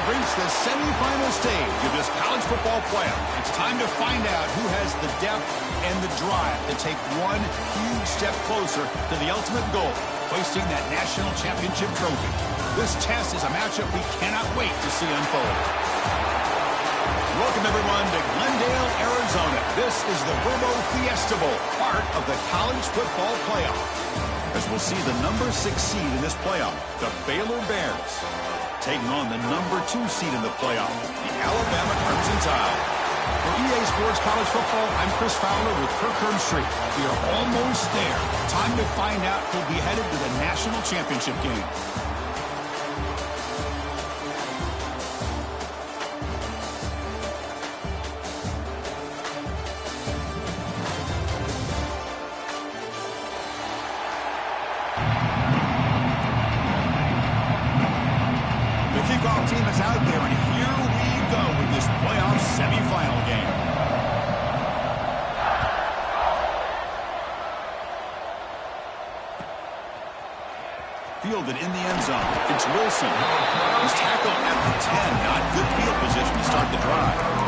reached the semifinal stage of this college football playoff. It's time to find out who has the depth and the drive to take one huge step closer to the ultimate goal, hoisting that national championship trophy. This test is a matchup we cannot wait to see unfold. Welcome, everyone, to Glendale, Arizona. This is the Verbo Fiesta Bowl, part of the college football playoff. As we'll see the number 6 seed in this playoff, the Baylor Bears, taking on the number 2 seed in the playoff, the Alabama Crimson Tide. For EA Sports College Football, I'm Chris Fowler with Kirk Herbstreit. We are almost there. Time to find out who'll be headed to the national championship game. Kickoff team is out there, and here we go with this playoff semifinal game. Fielded in the end zone. It's Wilson. He's tackled at the 10. Not good field position to start the drive.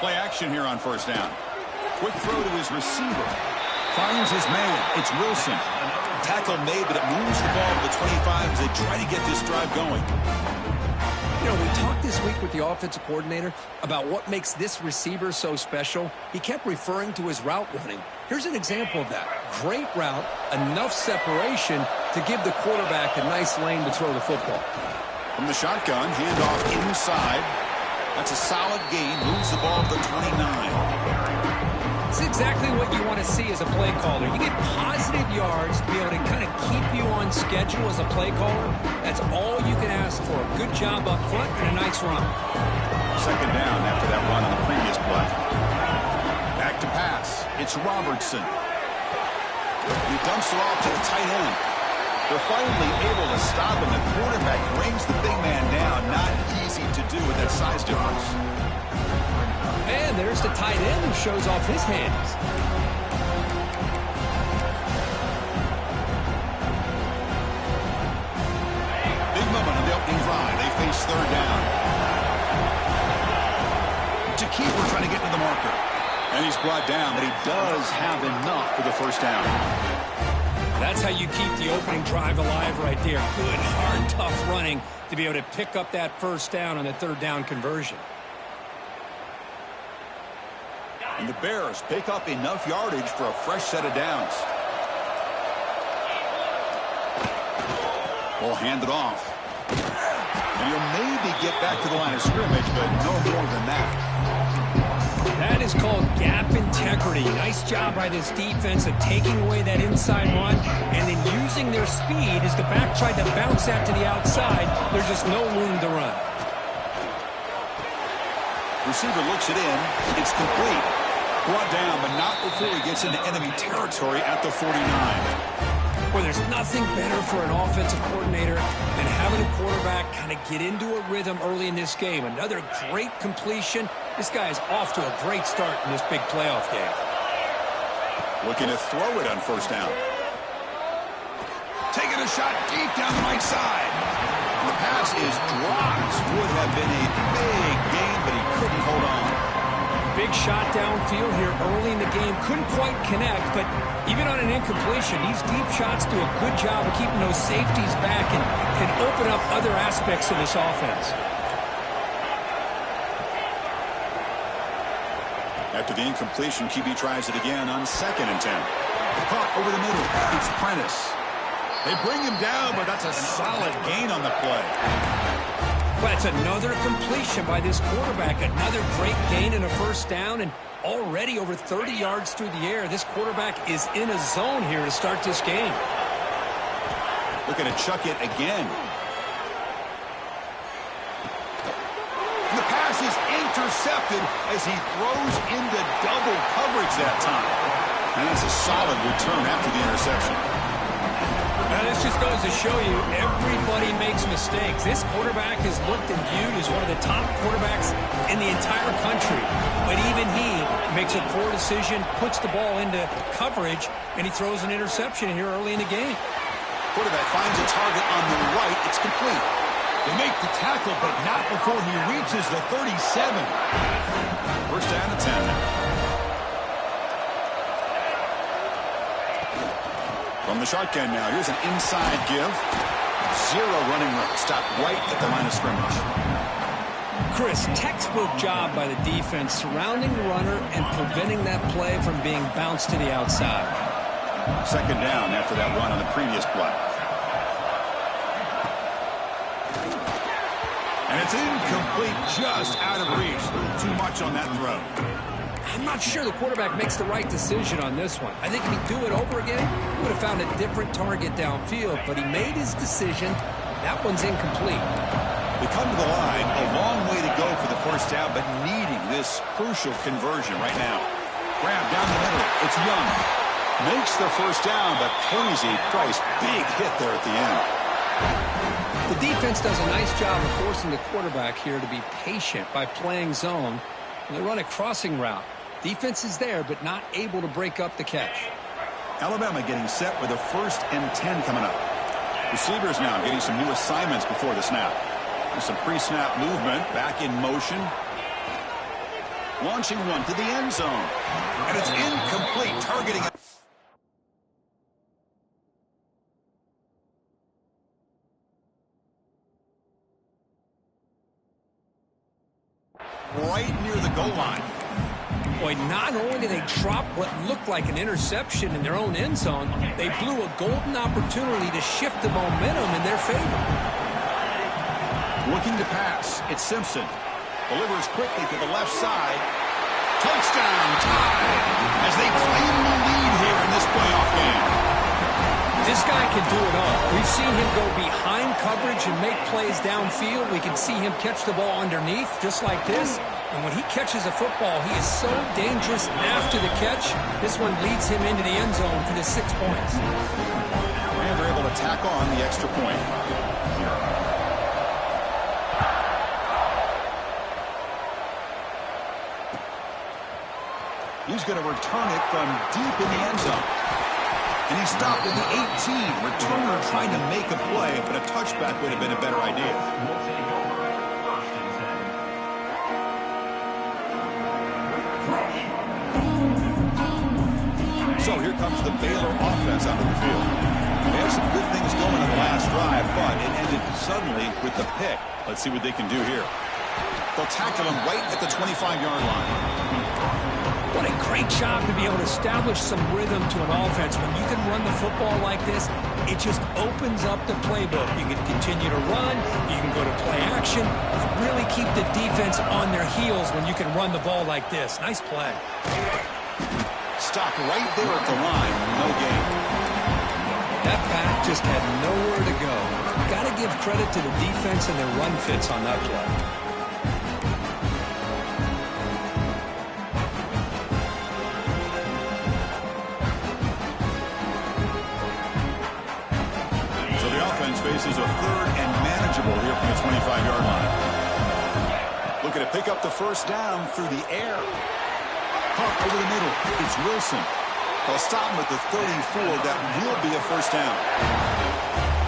Play action here on first down. Quick throw to his receiver. Finds his man. It's Wilson. Tackle made, but it moves the ball to the 25 as they try to get this drive going. You know, we talked this week with the offensive coordinator about what makes this receiver so special. He kept referring to his route running. Here's an example of that. Great route, enough separation to give the quarterback a nice lane to throw the football. From the shotgun, handoff inside. That's a solid gain. Moves the ball to the 29. It's exactly what you want to see as a play caller. You get positive yards to be able to kind of keep you on schedule as a play caller. That's all you can ask for. A good job up front and a nice run. Second down after that run on the previous play. Back to pass. It's Robertson. He dumps it off to the tight end. They're finally able to stop him. The quarterback brings the big man down. Not easy to do with that size difference. And there's the tight end who shows off his hands. Big moment on the opening drive. They face third down. To keep, we're trying to get to the marker. And he's brought down, but he does have enough for the first down. That's how you keep the opening drive alive right there. Good, hard, tough running to be able to pick up that first down on the third down conversion. And the Bears pick up enough yardage for a fresh set of downs. Ball handed off. And he'll maybe get back to the line of scrimmage, but no more than that. That is called gap integrity. Nice job by this defense of taking away that inside run and then using their speed as the back tried to bounce that to the outside. There's just no room to run. Receiver looks it in. It's complete. Brought down, but not before he gets into enemy territory at the 49. Well, there's nothing better for an offensive coordinator than having a quarterback kind of get into a rhythm early in this game. Another great completion. This guy is off to a great start in this big playoff game. Looking to throw it on first down. Taking a shot deep down the right side. And the pass is dropped. Would have been a big gain, but he couldn't hold on. Big shot downfield here early in the game. Couldn't quite connect, but even on an incompletion, these deep shots do a good job of keeping those safeties back and can open up other aspects of this offense. After the incompletion, QB tries it again on 2nd and 10. Caught over the middle. It's Prentice. They bring him down, but that's a solid gain on the play. Well, it's another completion by this quarterback. Another great gain and a first down, and already over 30 yards through the air. This quarterback is in a zone here to start this game. Looking to chuck it again. The pass is intercepted as he throws into double coverage that time. And that's a solid return after the interception. Now, this just goes to show you everybody makes mistakes. This quarterback is looked and viewed as one of the top quarterbacks in the entire country. But even he makes a poor decision, puts the ball into coverage, and he throws an interception here early in the game. Quarterback finds a target on the right. It's complete. They make the tackle, but not before he reaches the 37. First down and 10. From the shotgun now, here's an inside give. Zero running room. Stop right at the line of scrimmage. Chris, textbook job by the defense surrounding the runner and preventing that play from being bounced to the outside. Second down after that run on the previous play. And it's incomplete, just out of reach. A little too much on that throw. I'm not sure the quarterback makes the right decision on this one. I think if he'd do it over again, he would have found a different target downfield, but he made his decision. That one's incomplete. They come to the line, a long way to go for the first down, but needing this crucial conversion right now. Grab down the middle. It's Young. Makes the first down, but crazy Price. Big hit there at the end. The defense does a nice job of forcing the quarterback here to be patient by playing zone. And they run a crossing route. Defense is there, but not able to break up the catch. Alabama getting set with a 1st and 10 coming up. Receivers now getting some new assignments before the snap. There's some pre-snap movement, back in motion. Launching one to the end zone. And it's incomplete, targeting it. Right near the goal line. Boy, not only did they drop what looked like an interception in their own end zone, they blew a golden opportunity to shift the momentum in their favor. Looking to pass. It's Simpson. Delivers quickly to the left side. Touchdown, tie, as they claim the lead here in this playoff game. This guy can do it all. We've seen him go behind coverage and make plays downfield. We can see him catch the ball underneath, just like this. And when he catches a football, he is so dangerous after the catch. This one leads him into the end zone for the 6 points. And they're able to tack on the extra point. He's going to return it from deep in the end zone. And he stopped at the 18. Returner trying to make a play, but a touchback would have been a better idea. So here comes the Baylor offense onto the field. They had some good things going on the last drive, but it ended suddenly with the pick. Let's see what they can do here. They'll tackle him right at the 25-yard line. What a great job to be able to establish some rhythm to an offense. When you can run the football like this, it just opens up the playbook. You can continue to run. You can go to play action. And really keep the defense on their heels when you can run the ball like this. Nice play. Stopped right there at the line. No gain. That back just had nowhere to go. Got to give credit to the defense and their run fits on that play. Faces a 3rd and manageable here from the 25-yard line. Looking to pick up the first down through the air. Pump over the middle. It's Wilson. They'll stop him at the 34. That will be a first down.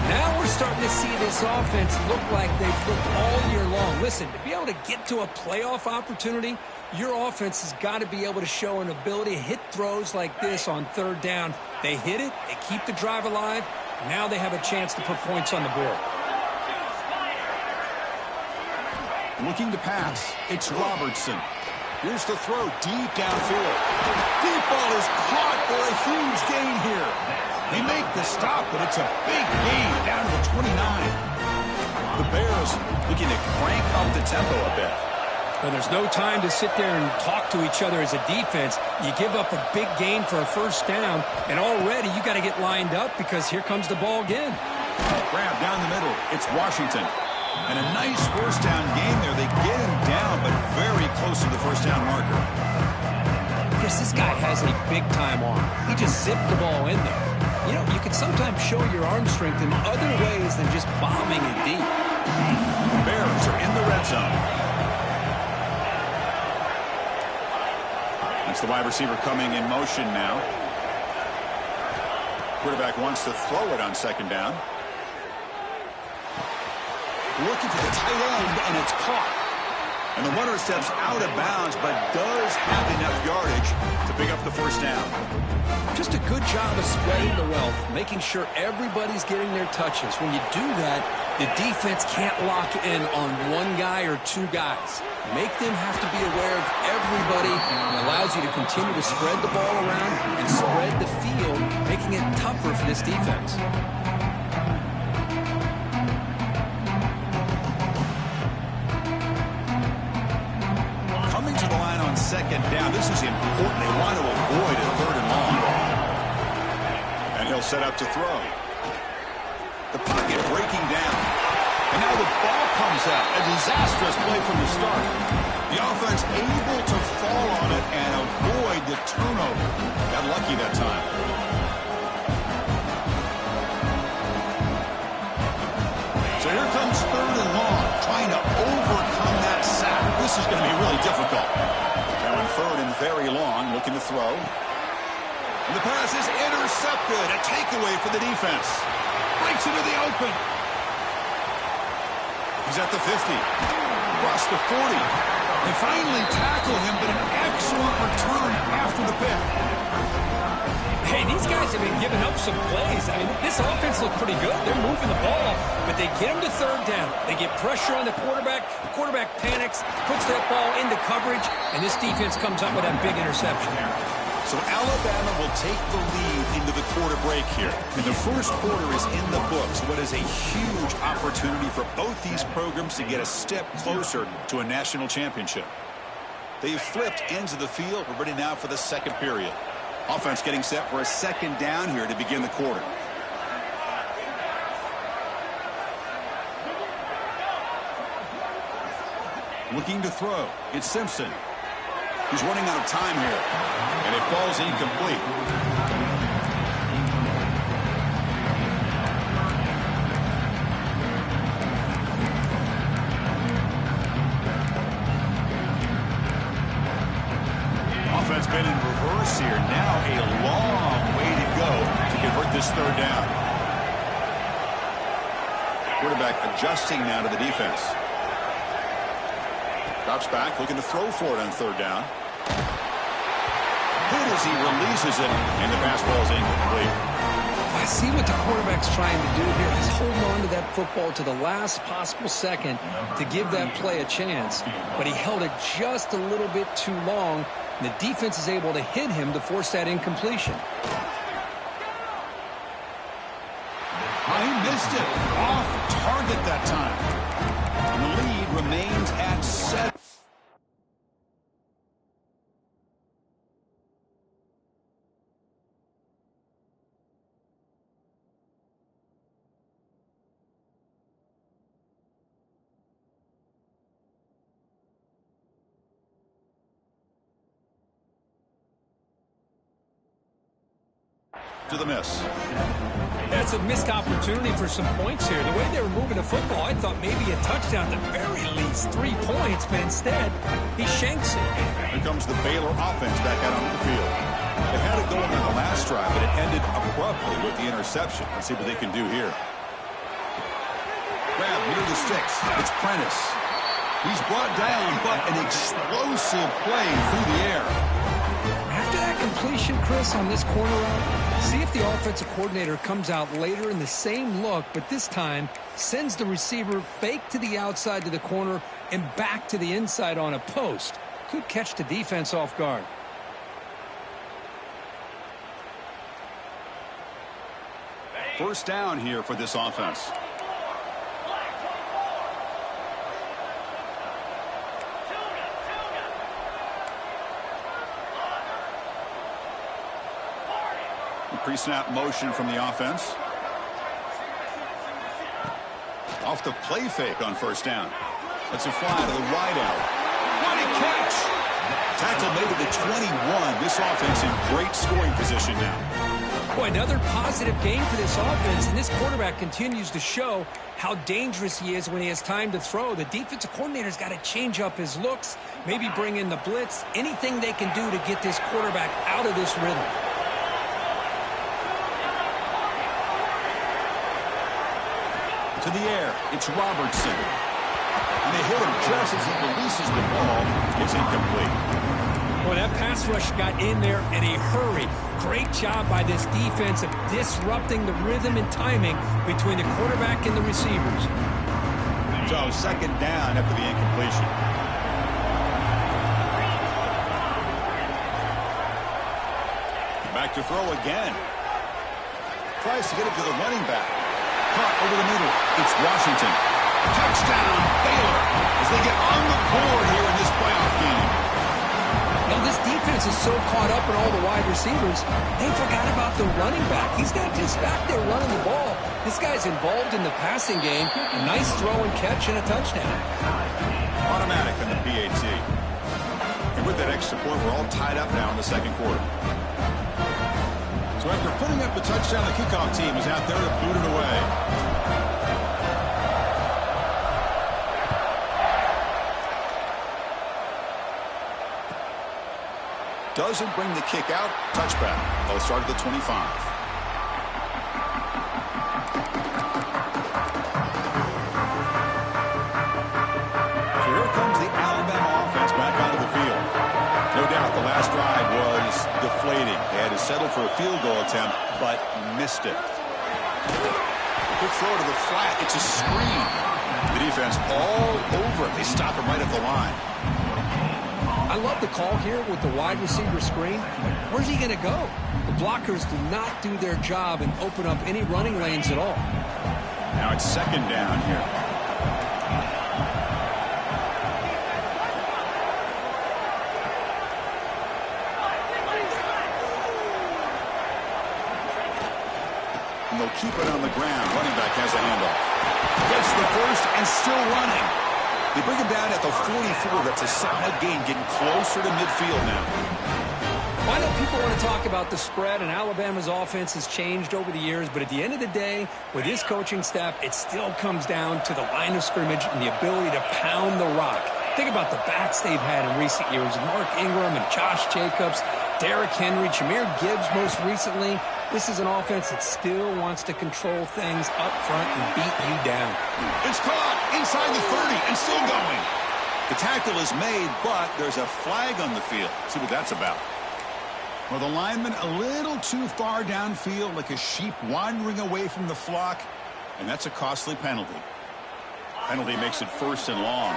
Now we're starting to see this offense look like they've looked all year long. Listen, to be able to get to a playoff opportunity, your offense has got to be able to show an ability to hit throws like this on 3rd down. They hit it. They keep the drive alive. Now they have a chance to put points on the board. Looking to pass. It's Robertson. Here's the throw deep downfield. Deep ball is caught for a huge gain here. They make the stop, but it's a big gain down to the 29. The Bears looking to crank up the tempo a bit. Well, there's no time to sit there and talk to each other as a defense. You give up a big gain for a first down, and already you got to get lined up because here comes the ball again. Grab down the middle. It's Washington. And a nice first down game there. They get him down, but very close to the first down marker. Chris, this guy has a big-time arm. He just zipped the ball in there. You know, you can sometimes show your arm strength in other ways than just bombing it deep. The Bears are in the red zone. That's the wide receiver coming in motion now. Quarterback wants to throw it on second down. Looking for the tight end, and it's caught. And the runner steps out of bounds, but does have enough yardage to pick up the first down. Just a good job of spreading the wealth, making sure everybody's getting their touches. When you do that, the defense can't lock in on one guy or two guys. Make them have to be aware of everybody. It allows you to continue to spread the ball around and spread the field, making it tougher for this defense. Coming to the line on second down. This is important. They want to avoid a third and long. And he'll set up to throw. The pocket breaking down. And now the ball comes out. A disastrous play from the start. The offense able to fall on it and avoid the turnover. Got lucky that time. So here comes third and long. Trying to overcome that sack. This is going to be really difficult. Now on third and very long. Looking to throw. And the pass is intercepted. A takeaway for the defense. Breaks into the open. He's at the 50. Across the 40. They finally tackle him, but an excellent return after the pick. Hey, these guys have been giving up some plays. I mean, this offense looked pretty good. They're moving the ball, but they get him to third down. They get pressure on the quarterback. The quarterback panics, puts that ball into coverage, and this defense comes up with that big interception. So Alabama will take the lead into the quarter break here. And the first quarter is in the books. What is a huge opportunity for both these programs to get a step closer to a national championship. They've flipped ends of the field. We're ready now for the second period. Offense getting set for a second down here to begin the quarter. Looking to throw. It's Simpson. He's running out of time here. And it falls incomplete. Offense been in reverse here. Now a long way to go to convert this third down. Quarterback adjusting now to the defense. Drops back, looking to throw for it on third down. Hit as he releases it, and the pass ball is incomplete. I see what the quarterback's trying to do here. He's holding on to that football to the last possible second to give that play a chance. But he held it just a little bit too long, and the defense is able to hit him to force that incompletion. He missed it. Off target that time. And the lead remains at 7. To the miss. That's a missed opportunity for some points here. The way they were moving the football, I thought maybe a touchdown, at the very least 3 points, but instead, he shanks it. Here comes the Baylor offense back out onto the field. They had it going on the last drive, but it ended abruptly with the interception. Let's see what they can do here. Grab near the sticks. It's Prentice. He's brought down, but an explosive play through the air. After that completion, Chris, on this corner route, see if the offensive coordinator comes out later in the same look, but this time sends the receiver fake to the outside to the corner and back to the inside on a post. Could catch the defense off guard. First down here for this offense. Pre-snap motion from the offense. Off the play fake on first down. That's a fly to the wide out. What a catch! Tackle made it to 21. This offense in great scoring position now. Boy, another positive game for this offense, and this quarterback continues to show how dangerous he is when he has time to throw. The defensive coordinator's got to change up his looks, maybe bring in the blitz, anything they can do to get this quarterback out of this rhythm. To the air, it's Robertson. And they hit him just as he releases the ball. It's incomplete. Well, that pass rush got in there in a hurry. Great job by this defense of disrupting the rhythm and timing between the quarterback and the receivers. So, second down after the incompletion. Back to throw again. Tries to get it to the running back. Caught over the middle. It's Washington. Touchdown, Baylor, as they get on the board here in this playoff game. Now, this defense is so caught up in all the wide receivers, they forgot about the running back. He's not just back there running the ball. This guy's involved in the passing game. A nice throw and catch and a touchdown. Automatic on the PAT. And with that extra point, we're all tied up now in the second quarter. So after putting up the touchdown, the kickoff team is out there to boot it away. Doesn't bring the kick out. Touchback. They'll start at the 25. So here comes the Alabama offense back onto the field. No doubt the last drive was deflating. They had to settle for a field goal attempt, but missed it. A good throw to the flat. It's a screen. The defense all over it. They stop him right at the line. I love the call here with the wide receiver screen. Where's he going to go? The blockers do not do their job and open up any running lanes at all. Now it's second down here. And they'll keep it on the ground. Running back has a handoff. Gets the first and still running. They bring him down at the 44. That's a solid gain, getting closer to midfield now. I know people want to talk about the spread, and Alabama's offense has changed over the years, but at the end of the day, with this coaching staff, it still comes down to the line of scrimmage and the ability to pound the rock. Think about the backs they've had in recent years. Mark Ingram and Josh Jacobs, Derrick Henry, Jahmyr Gibbs most recently. This is an offense that still wants to control things up front and beat you down. It's caught inside the 30 and still going. The tackle is made, but there's a flag on the field. See what that's about. Well, the lineman a little too far downfield, like a sheep wandering away from the flock, and that's a costly penalty. Penalty makes it first and long.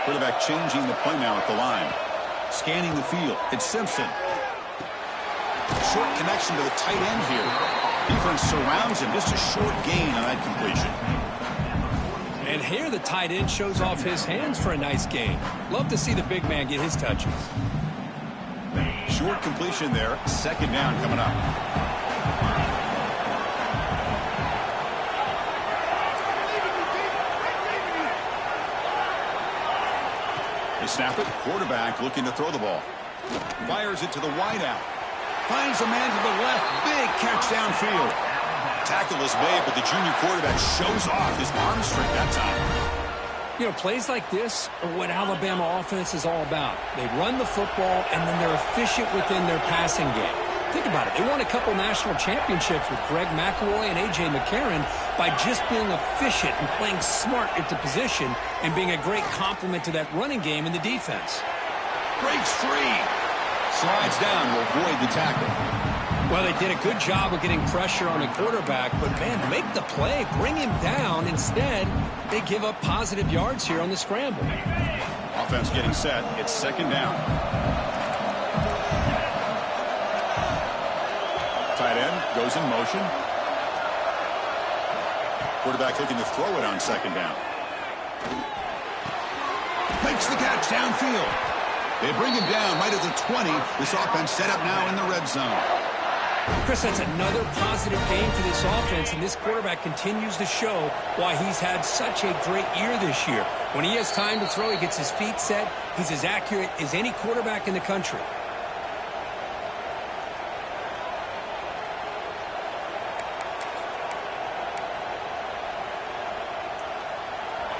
Quarterback changing the play now at the line. Scanning the field. It's Simpson. Short connection to the tight end here. Defense surrounds him. Just a short gain on that completion. And here the tight end shows off his hands for a nice gain. Love to see the big man get his touches. Short completion there. Second down coming up. They snap it. Quarterback looking to throw the ball. Fires it to the wideout. Finds a man to the left. Big catch downfield. Tackle is made, but the junior quarterback shows off his arm strength that time. You know, plays like this are what Alabama offense is all about. They run the football, and then they're efficient within their passing game. Think about it. They won a couple national championships with Greg McElroy and A.J. McCarron by just being efficient and playing smart at the position and being a great complement to that running game in the defense. Breaks free. Slides down to avoid the tackle. Well, they did a good job of getting pressure on the quarterback, but, man, make the play, bring him down. Instead, they give up positive yards here on the scramble. Offense getting set. It's second down. Tight end goes in motion. Quarterback looking to throw it on second down. Makes the catch downfield. They bring him down right at the 20. This offense set up now in the red zone. Chris, that's another positive game for this offense, and this quarterback continues to show why he's had such a great year this year. When he has time to throw, he gets his feet set. He's as accurate as any quarterback in the country.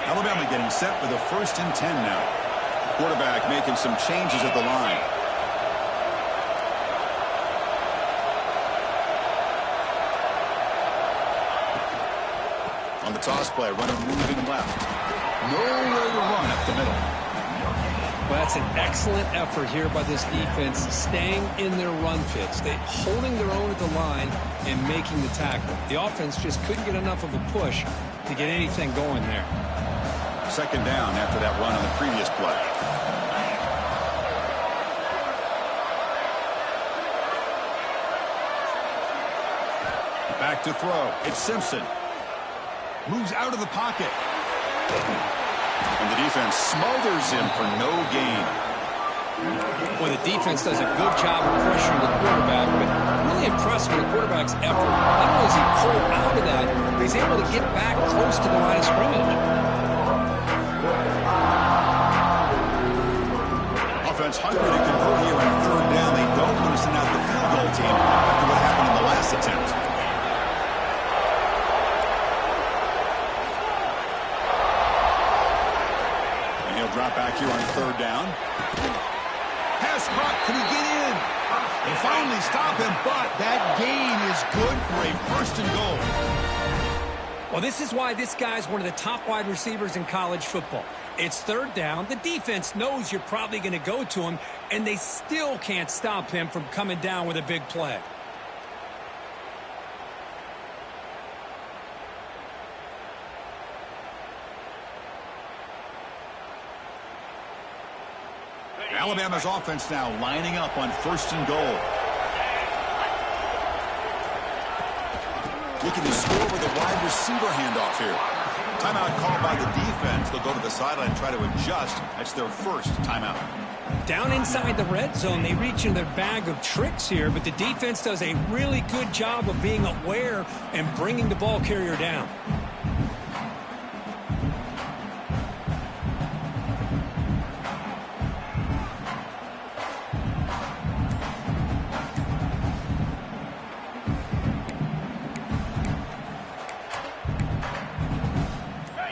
Alabama getting set with a 1st and 10 now. Quarterback making some changes at the line. On the toss play, runner moving left. Nowhere to run up the middle. Well, that's an excellent effort here by this defense, staying in their run fits. They're holding their own at the line and making the tackle. The offense just couldn't get enough of a push to get anything going there. 2nd down after that run on the previous play. Back to throw. It's Simpson. Moves out of the pocket. And the defense smothers him for no gain. Well, the defense does a good job of pressuring the quarterback, but I'm really impressed with the quarterback's effort. Not only is he pulled out of that, but he's able to get back close to the line of scrimmage. Offense hungry to convert here on 3rd down. They don't want to send out the field goal team after what happened in the last attempt. Drop back here on 3rd down. Pass caught. Can he get in? They finally stop him, but that gain is good for a 1st and goal. Well, this is why this guy's one of the top wide receivers in college football. It's 3rd down. The defense knows you're probably going to go to him, and they still can't stop him from coming down with a big play. Alabama's offense now lining up on 1st and goal. Looking to score with a wide receiver handoff here. Timeout called by the defense. They'll go to the sideline and try to adjust. That's their 1st timeout. Down inside the red zone, they reach in their bag of tricks here, but the defense does a really good job of being aware and bringing the ball carrier down.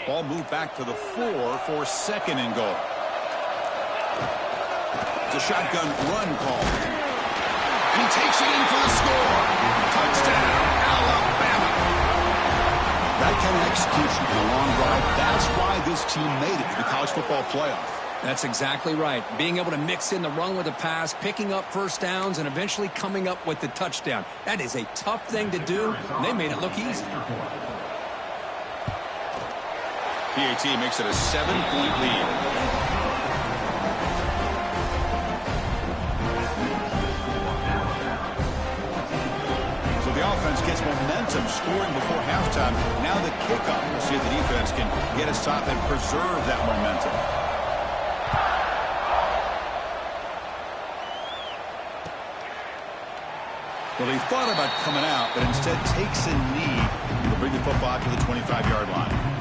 Ball moved back to the 4 for 2nd and goal. It's a shotgun run call. And he takes it in for the score. Touchdown, Alabama. That kind of execution in a long drive, that's why this team made it to the college football playoff. That's exactly right. Being able to mix in the run with the pass, picking up 1st downs, and eventually coming up with the touchdown. That is a tough thing to do, and they made it look easy. PAT makes it a 7-point lead. So the offense gets momentum scoring before halftime. Now the kickoff. We'll see if the defense can get a stop and preserve that momentum. Well, he thought about coming out, but instead takes a knee to bring the football to the 25-yard line.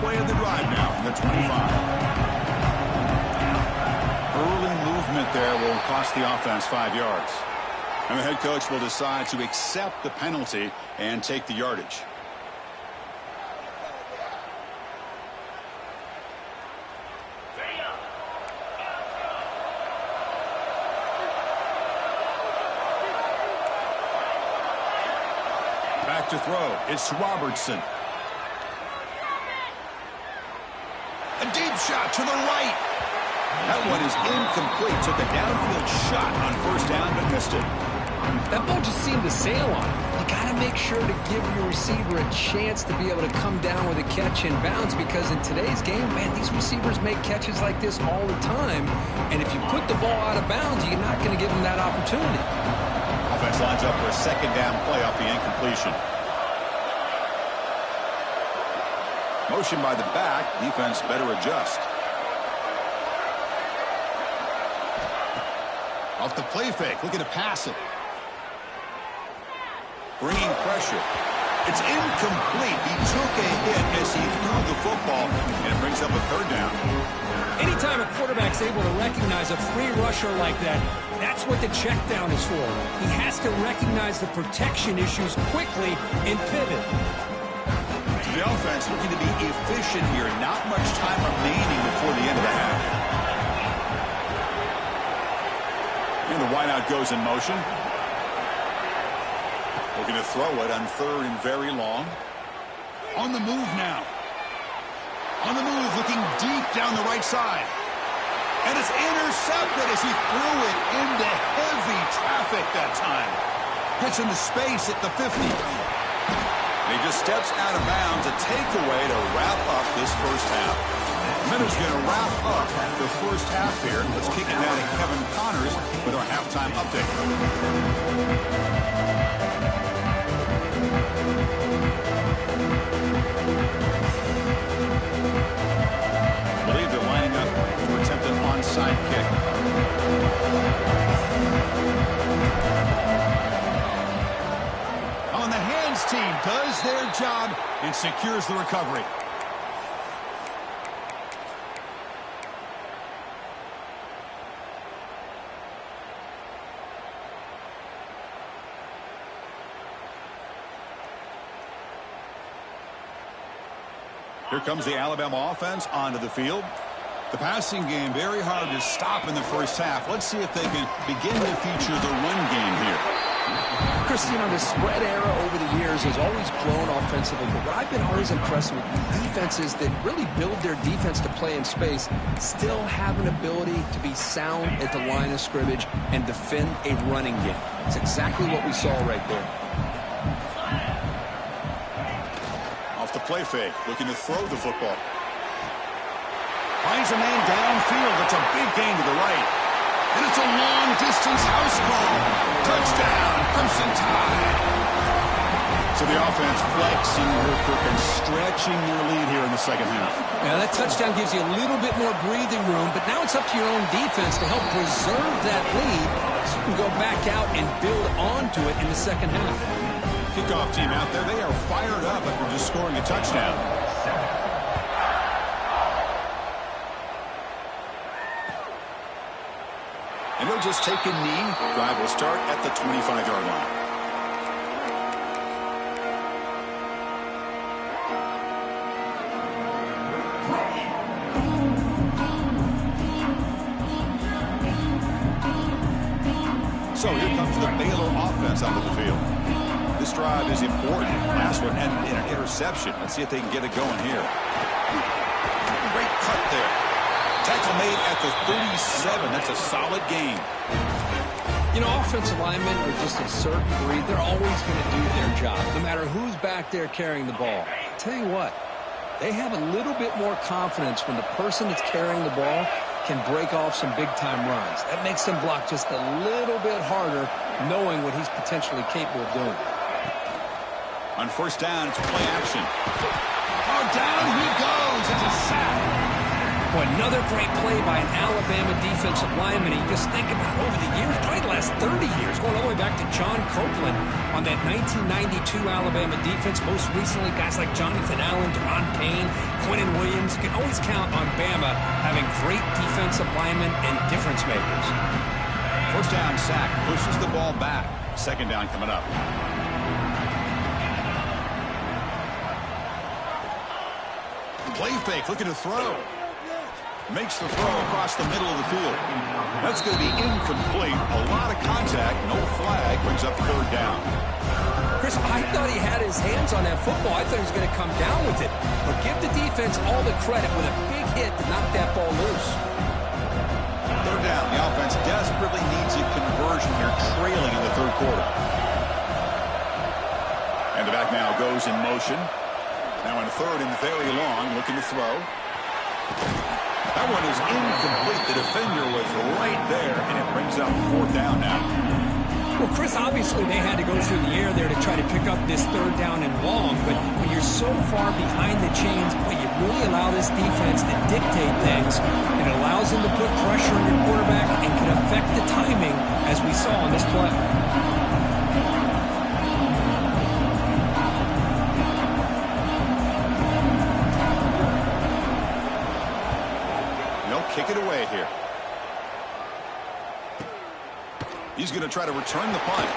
Play of the drive now from the 25. Early movement there will cost the offense 5 yards. And the head coach will decide to accept the penalty and take the yardage. Back to throw. It's Robertson. A deep shot to the right. That one is incomplete. Took a downfield shot on 1st down, but missed it. That ball just seemed to sail on him. You got to make sure to give your receiver a chance to be able to come down with a catch and bounce, because in today's game, man, these receivers make catches like this all the time. And if you put the ball out of bounds, you're not going to give them that opportunity. offense lines up for a second down play off the incompletion. Motion by the back. Defense better adjust. Off the play fake. Looking to pass it. Bringing pressure. It's incomplete. He took a hit as he threw the football, and it brings up a third down. Anytime a quarterback's able to recognize a free rusher like that, that's what the check down is for. He has to recognize the protection issues quickly and pivot. So the offense looking to be efficient here. Not much time remaining before the end of the half. And the wideout goes in motion. Looking to throw it on third and very long. On the move now. On the move, looking deep down the right side. And it's intercepted as he threw it into heavy traffic that time. Gets into space at the 50. And he just steps out of bounds, a takeaway to wrap up this first half. Minutes going to wrap up the first half here. Let's kick it down to Kevin Connors with our halftime update. I believe they're lining up to attempt an onside kick. On the hands team does their job and secures the recovery. Here comes the Alabama offense onto the field. The passing game very hard to stop in the first half. Let's see if they can begin to feature the run game here. Chris, you know, the spread era over the years has always grown offensively, but what I've been always impressed with defenses that really build their defense to play in space still have an ability to be sound at the line of scrimmage and defend a running game. It's exactly what we saw right there. Off the play fake, looking to throw the football. Finds a man downfield. It's a big gain to the right. And it's a long-distance house call. Touchdown, Crimson Tide. So the offense flexing her quick and stretching their lead here in the second half. Yeah, that touchdown gives you a little bit more breathing room, but now it's up to your own defense to help preserve that lead so you can go back out and build onto it in the second half. Kickoff team out there, they are fired up after just scoring a touchdown. And they'll just take a knee. Drive will start at the 25-yard line. So here comes the Baylor offense onto the field. This drive is important. Last one ended in an interception. Let's see if they can get it going here. Great cut there. Tackle made at the 37. That's a solid gain. You know, offensive linemen are just a certain breed. They're always going to do their job, no matter who's back there carrying the ball. I'll tell you what, they have a little bit more confidence when the person that's carrying the ball can break off some big-time runs. That makes them block just a little bit harder, knowing what he's potentially capable of doing. On first down, it's play action. Oh, down he goes. It's a sack. Boy, another great play by an Alabama defensive lineman. You just think about over the years, probably the last 30 years, going all the way back to John Copeland on that 1992 Alabama defense. Most recently, guys like Jonathan Allen, Deron Payne, Quentin Williams. You can always count on Bama having great defensive linemen and difference makers. First down sack, pushes the ball back. Second down coming up. Play fake, looking to throw. Makes the throw across the middle of the field. That's going to be incomplete. A lot of contact, no flag, brings up third down. Chris, I thought he had his hands on that football. I thought he was going to come down with it. But give the defense all the credit with a big hit to knock that ball loose. Third down. The offense desperately needs a conversion here, trailing in the third quarter. And the back now goes in motion. Now in third and very long, looking to throw. That one is incomplete. The defender was right there, and it brings up fourth down now. Well, Chris, obviously they had to go through the air there to try to pick up this third down and long, but when you're so far behind the chains, boy, you really allow this defense to dictate things. It allows them to put pressure on your quarterback and can affect the timing, as we saw on this play. They'll kick it away here. He's going to try to return the punt.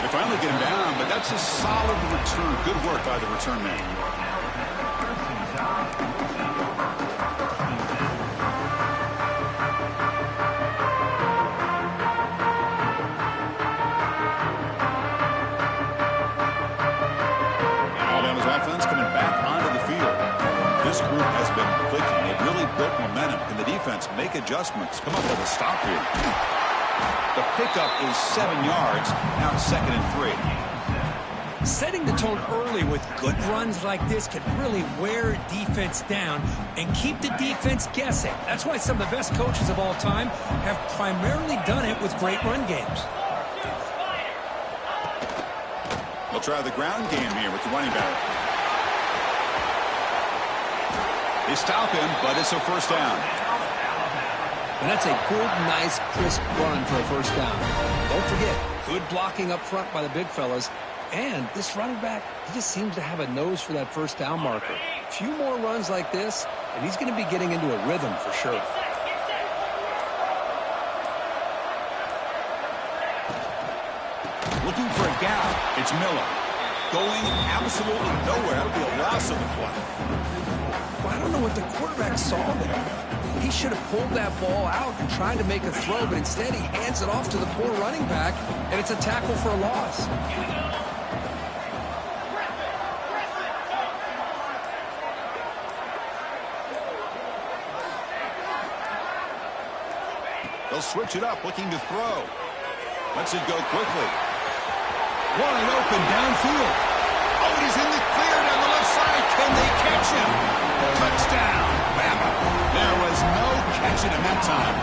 They finally get him down, but that's a solid return. Good work by the return man. Alabama's offense coming back onto the field. This group has been clicking. They've really built momentum. Can the defense make adjustments? Come up with a stop here. The pickup is 7 yards. Now it's 2nd and 3. Setting the tone early with good runs like this can really wear defense down and keep the defense guessing. That's why some of the best coaches of all time have primarily done it with great run games. They'll try the ground game here with the running back. They stop him, but it's a first down. And that's a good, nice, crisp run for a first down. Don't forget, good blocking up front by the big fellas. And this running back, he just seems to have a nose for that first down marker. A few more runs like this, and he's going to be getting into a rhythm for sure. Looking for a gap. It's Miller. Going absolutely nowhere. That would be a loss of the play. Well, I don't know what the quarterback saw there. He should have pulled that ball out and tried to make a throw, but instead he hands it off to the poor running back, and it's a tackle for a loss. They'll switch it up, looking to throw. Lets it go quickly. Wide open downfield. Oh, he's in the clear down the left side. Can they catch him? Touchdown, Bama. There was no catching him that time.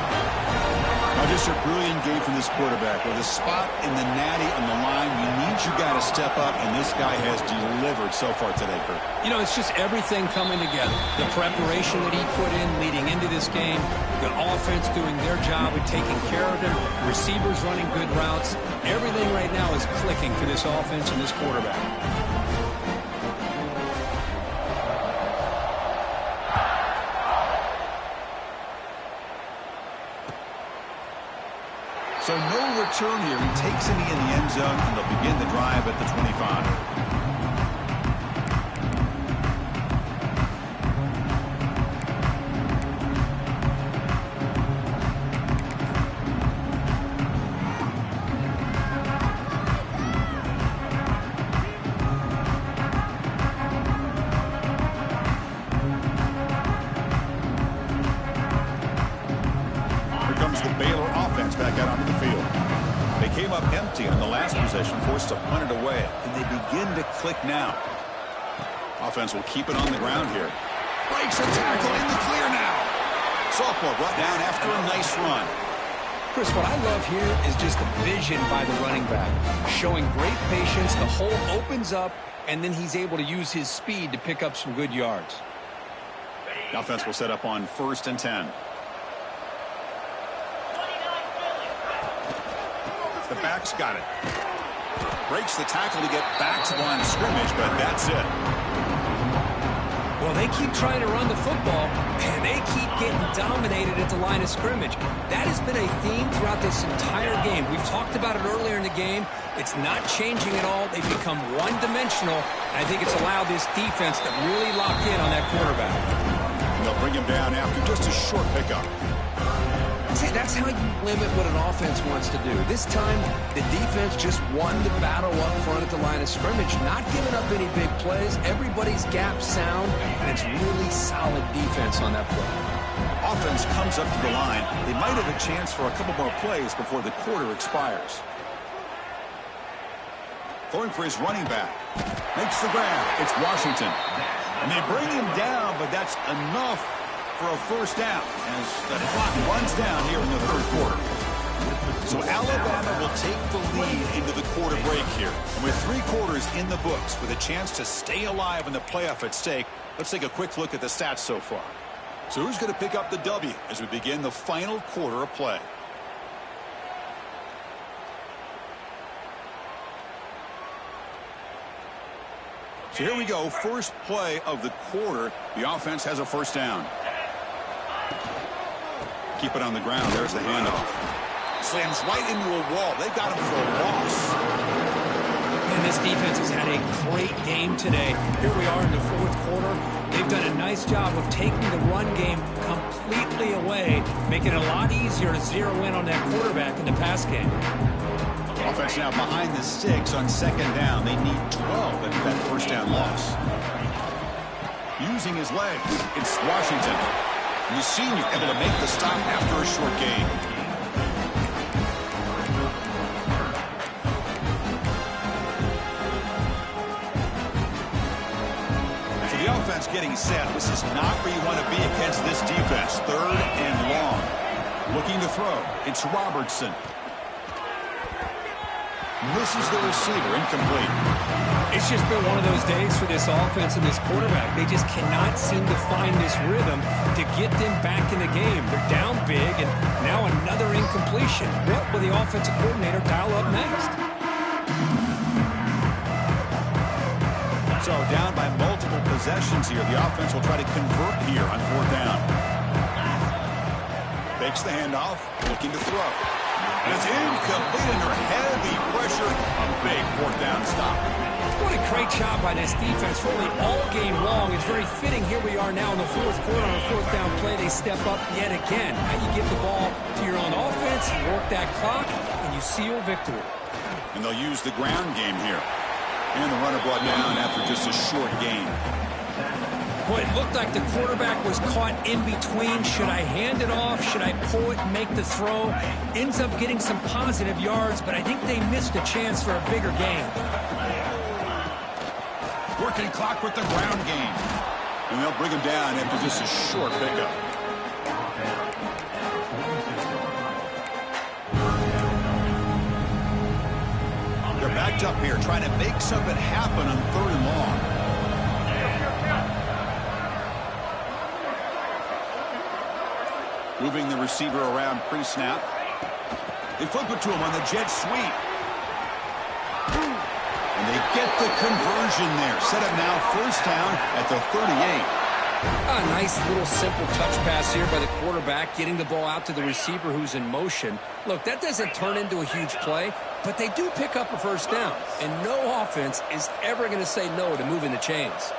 Now, just a brilliant game from this quarterback. With a spot in the natty on the line, you need your guy to step up, and this guy has delivered so far today, Kurt. You know, it's just everything coming together. The preparation that he put in leading into this game, the offense doing their job and taking care of him, receivers running good routes. Everything right now is clicking for this offense and this quarterback. So no return here. He takes it in the end zone, and they'll begin the drive at the 25. The Baylor offense back out onto the field. They came up empty on the last possession, forced to punt it away, and they begin to click now. Offense will keep it on the ground here. Breaks a tackle in the clear now. Sophomore brought down after a nice run. Chris, what I love here is just the vision by the running back. Showing great patience, the hole opens up, and then he's able to use his speed to pick up some good yards. The offense will set up on 1st and 10. The back's got it. Breaks the tackle to get back to the line of scrimmage, but that's it. Well, they keep trying to run the football, and they keep getting dominated at the line of scrimmage. That has been a theme throughout this entire game. We've talked about it earlier in the game. It's not changing at all. They've become one-dimensional, and I think it's allowed this defense to really lock in on that quarterback. And they'll bring him down after just a short pickup. See, that's how you limit what an offense wants to do. This time, the defense just won the battle up front at the line of scrimmage, not giving up any big plays. Everybody's gap sound, and it's really solid defense on that play. Offense comes up to the line. They might have a chance for a couple more plays before the quarter expires. Going for his running back. Makes the grab. It's Washington. And they bring him down, but that's enough for a first down as the clock runs down here in the third quarter. So Alabama will take the lead into the quarter break here. And with 3 quarters in the books, with a chance to stay alive in the playoff at stake, let's take a quick look at the stats so far. So who's going to pick up the W as we begin the final quarter of play? So here we go, first play of the quarter. The offense has a first down. Keep it on the ground. There's the handoff. Slams right into a wall. They got him for a loss. And this defense has had a great game today. Here we are in the fourth quarter. They've done a nice job of taking the run game completely away, making it a lot easier to zero in on that quarterback in the pass game. Offense now behind the 6 on second down. They need 12 after that first down loss. Using his legs, it's Washington. And the senior able to make the stop after a short gain. So the offense getting set. This is not where you want to be against this defense. Third and long. Looking to throw. It's Robertson. Misses the receiver, incomplete. It's just been one of those days for this offense and this quarterback. They just cannot seem to find this rhythm to get them back in the game. They're down big, and now another incompletion. What will the offensive coordinator dial up next? So down by multiple possessions here. The offense will try to convert here on fourth down. Fakes the handoff, looking to throw. And it's incomplete under heavy pressure. A big fourth down stop. What a great job by this defense really all game long. It's very fitting. Here we are now in the fourth quarter on a fourth down play. They step up yet again. Now you give the ball to your own offense, you work that clock, and you seal victory. And they'll use the ground game here. And the runner brought down after just a short gain. Boy, it looked like the quarterback was caught in between. Should I hand it off? Should I pull it and make the throw? Ends up getting some positive yards, but I think they missed a chance for a bigger gain. Working clock with the ground game. And they'll bring him down after just a short pickup. They're backed up here trying to make something happen on third and long. Moving the receiver around pre-snap. They flip it to him on the jet sweep. And they get the conversion there. Set up now first down at the 38. A nice little simple touch pass here by the quarterback, getting the ball out to the receiver who's in motion. Look, that doesn't turn into a huge play, but they do pick up a first down. And no offense is ever going to say no to moving the chains.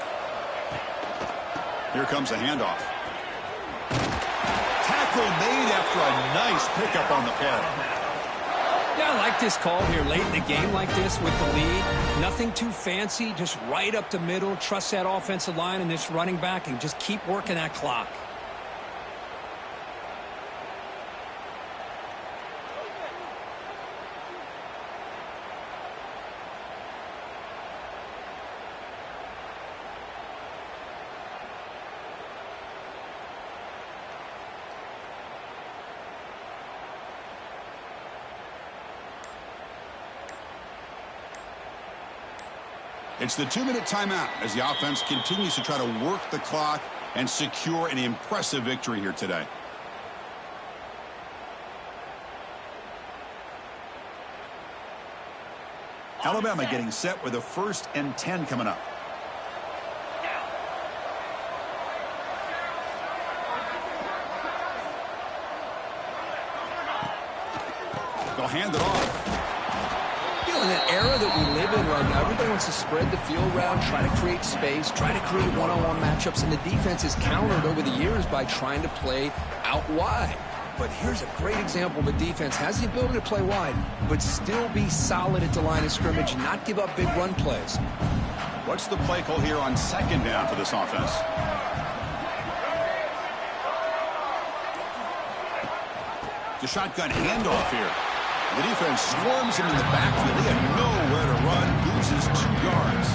Here comes a handoff. Made after a nice pickup on the play. Yeah, I like this call here late in the game like this with the lead. Nothing too fancy, just right up the middle. Trust that offensive line and this running back and just keep working that clock. It's the 2-minute timeout as the offense continues to try to work the clock and secure an impressive victory here today. Alabama getting set with a 1st and 10 coming up. They'll hand it off. In that era that we live in right now, everybody wants to spread the field around, try to create space, try to create one-on-one matchups, and the defense is countered over the years by trying to play out wide. But here's a great example of a defense has the ability to play wide, but still be solid at the line of scrimmage and not give up big run plays. What's the play call here on second down for this offense? The shotgun handoff here. The defense swarms him in the backfield. They have nowhere to run. Loses 2 yards.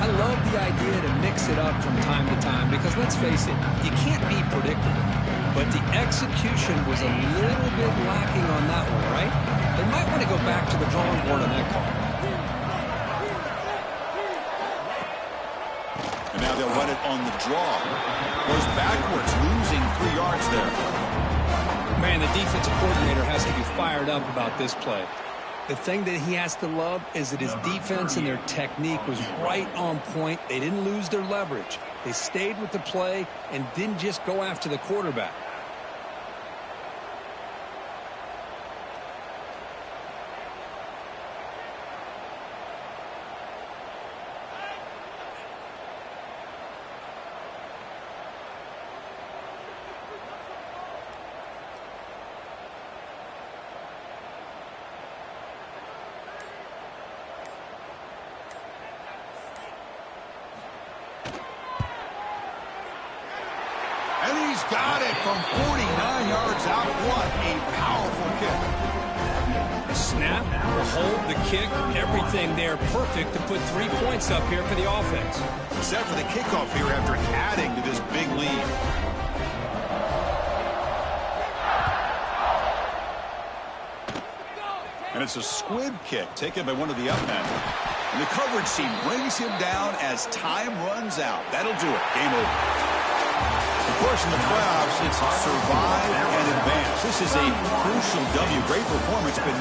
I love the idea to mix it up from time to time because, let's face it, you can't be predictable. but the execution was a little bit lacking on that one, right? They might want to go back to the drawing board on that call. And now they'll run it on the draw. Goes backwards, losing 3 yards there. Man, the defensive coordinator has to be fired up about this play. The thing that he has to love is that his defense and their technique was right on point. They didn't lose their leverage. They stayed with the play and didn't just go after the quarterback. And he's got it from 49 yards out. What a powerful kick. The snap, the hold, the kick, everything there perfect to put 3 points up here for the offense. Set for the kickoff here after adding to this big lead. And it's a squib kick taken by one of the up men. And the coverage team brings him down as time runs out. That'll do it. Game over. Of course, in the playoffs, it's survive and advance. This is a crucial W. Great performance, but